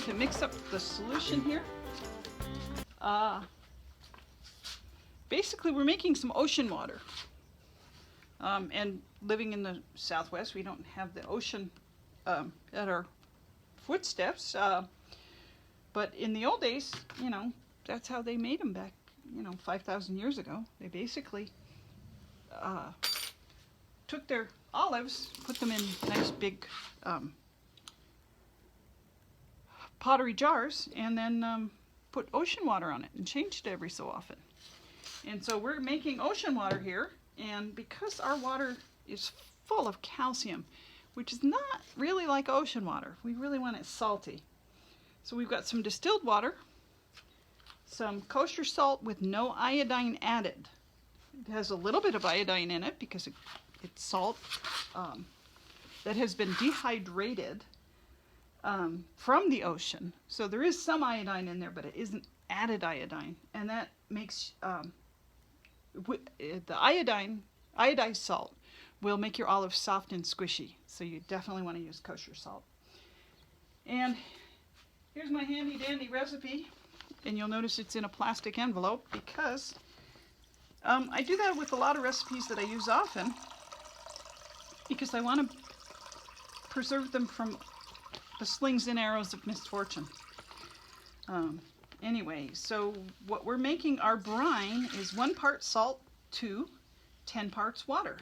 to mix up the solution here. Basically, we're making some ocean water. And living in the Southwest, we don't have the ocean at our footsteps. But in the old days, you know, that's how they made them back, 5,000 years ago. They basically took their olives, put them in nice big pottery jars, and then put ocean water on it and changed it every so often. And so we're making ocean water here, and because our water is full of calcium, which is not really like ocean water, we really want it salty. So we've got some distilled water, some kosher salt with no iodine added. It has a little bit of iodine in it because it's salt that has been dehydrated from the ocean. So there is some iodine in there, but it isn't added iodine. And that makes the iodized salt will make your olives soft and squishy. So you definitely want to use kosher salt. And here's my handy dandy recipe. And you'll notice it's in a plastic envelope because I do that with a lot of recipes that I use often because I want to preserve them from the slings and arrows of misfortune. Anyway, so what we're making our brine is 1 part salt to 10 parts water.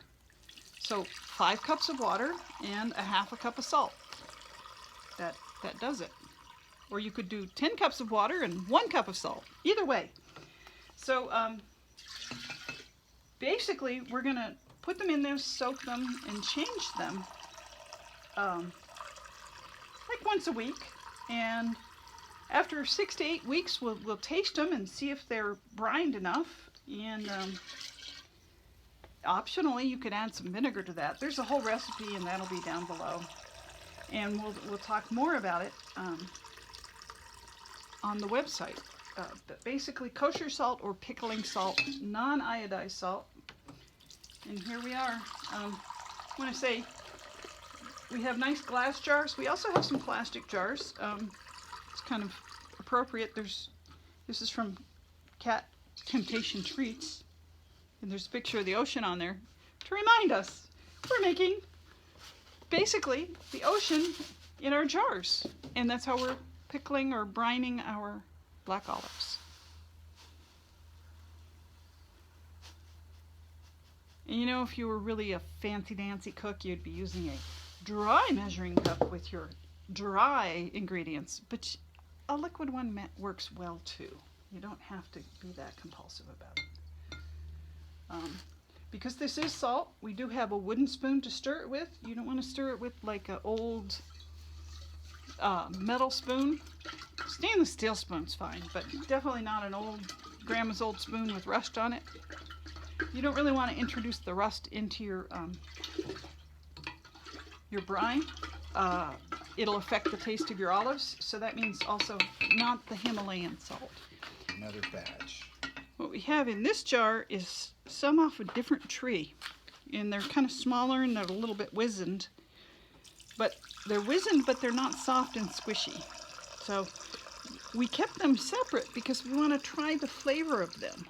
So 5 cups of water and a half a cup of salt. That does it. Or you could do 10 cups of water and 1 cup of salt. Either way. So basically we're going to put them in there, soak them, and change them like once a week. And after 6 to 8 weeks, we'll taste them and see if they're brined enough. And optionally, you could add some vinegar to that. There's a whole recipe, and that'll be down below. And we'll talk more about it on the website. But basically, kosher salt or pickling salt, non-iodized salt. And here we are. I want to say we have nice glass jars. We also have some plastic jars. It's kind of appropriate. This is from Cat Temptation Treats, and there's a picture of the ocean on there to remind us we're making basically the ocean in our jars, and that's how we're pickling or brining our black olives. And you know, if you were really a fancy-dancy cook, you'd be using a dry measuring cup with your dry ingredients, but a liquid one works well too. You don't have to be that compulsive about it. Because this is salt, we do have a wooden spoon to stir it with. You don't want to stir it with like an old metal spoon. Stainless steel spoon's fine, but definitely not an old grandma's old spoon with rust on it. You don't really want to introduce the rust into your brine. It'll affect the taste of your olives, so that means also not the Himalayan salt. Another batch. What we have in this jar is some off a different tree, and they're kind of smaller and they're a little bit wizened. But they're wizened, but they're not soft and squishy. So we kept them separate because we want to try the flavor of them.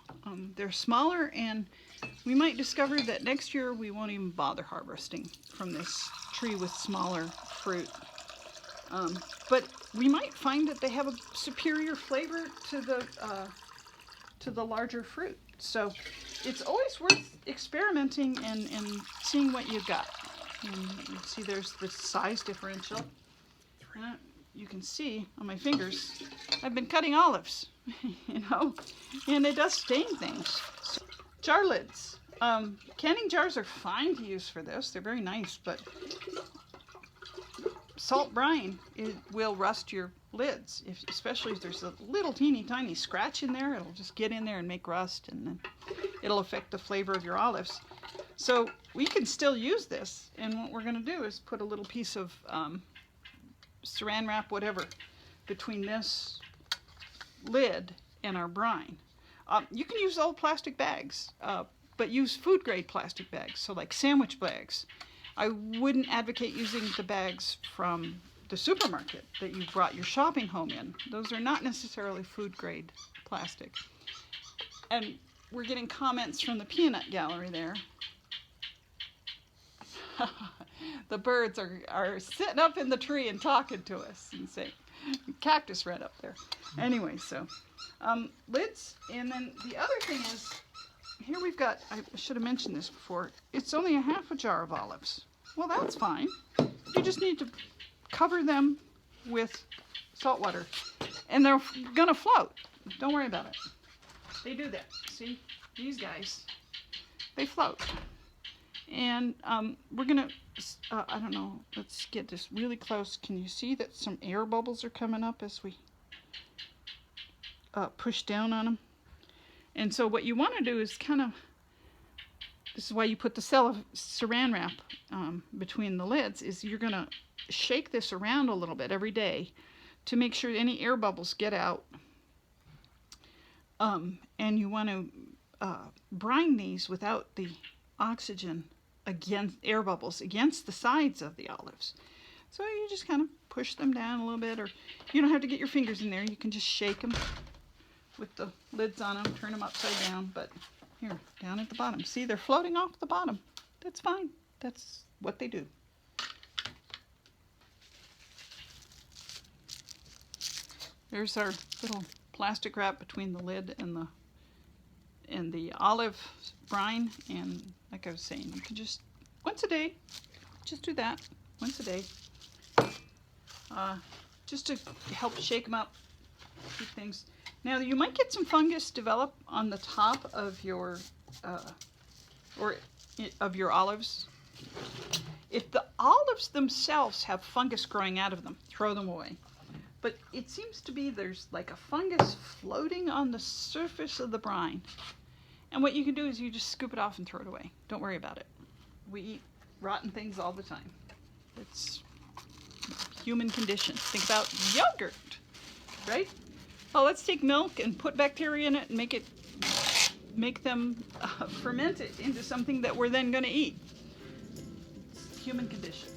They're smaller, and we might discover that next year we won't even bother harvesting from this tree with smaller fruit. But we might find that they have a superior flavor to the larger fruit. So it's always worth experimenting and seeing what you got. And you see there's the size differential. You can see on my fingers, I've been cutting olives, and it does stain things. So, jar lids. Canning jars are fine to use for this. They're very nice, but salt brine will rust your lids, especially if there's a little teeny tiny scratch in there. It'll just get in there and make rust, and then it'll affect the flavor of your olives. So we can still use this, and what we're going to do is put a little piece of saran wrap, whatever, between this lid and our brine. You can use old plastic bags, but use food grade plastic bags, so like sandwich bags. I wouldn't advocate using the bags from the supermarket that you brought your shopping home in. Those are not necessarily food grade plastic. And we're getting comments from the peanut gallery there. The birds are sitting up in the tree and talking to us and saying, cactus right up there. Anyway, so lids. And then the other thing is, here we've got, I should have mentioned this before, it's only a half a jar of olives. Well, that's fine. You just need to cover them with salt water and they're gonna float. Don't worry about it. They do that. See, these guys, they float. And we're gonna, I don't know, let's get this really close. Can you see that some air bubbles are coming up as we push down on them? And so what you want to do is kind of, this is why you put the saran wrap between the lids, is you're going to shake this around a little bit every day to make sure any air bubbles get out. And you want to brine these without the oxygen against air bubbles against the sides of the olives. So you just kind of push them down a little bit, or you don't have to get your fingers in there. You can just shake them with the lids on them, turn them upside down. But here, down at the bottom, see, they're floating off the bottom. That's fine. That's what they do. There's our little plastic wrap between the lid and the olive brine. And like I was saying, you can just once a day, just do that once a day, just to help shake them up, keep things. Now you might get some fungus develop on the top of your of your olives. If the olives themselves have fungus growing out of them, throw them away. But it seems to be there's like a fungus floating on the surface of the brine. And what you can do is you just scoop it off and throw it away. Don't worry about it. We eat rotten things all the time. It's human condition. Think about yogurt, right? Well, let's take milk and put bacteria in it and make them ferment it into something that we're then going to eat. It's human condition.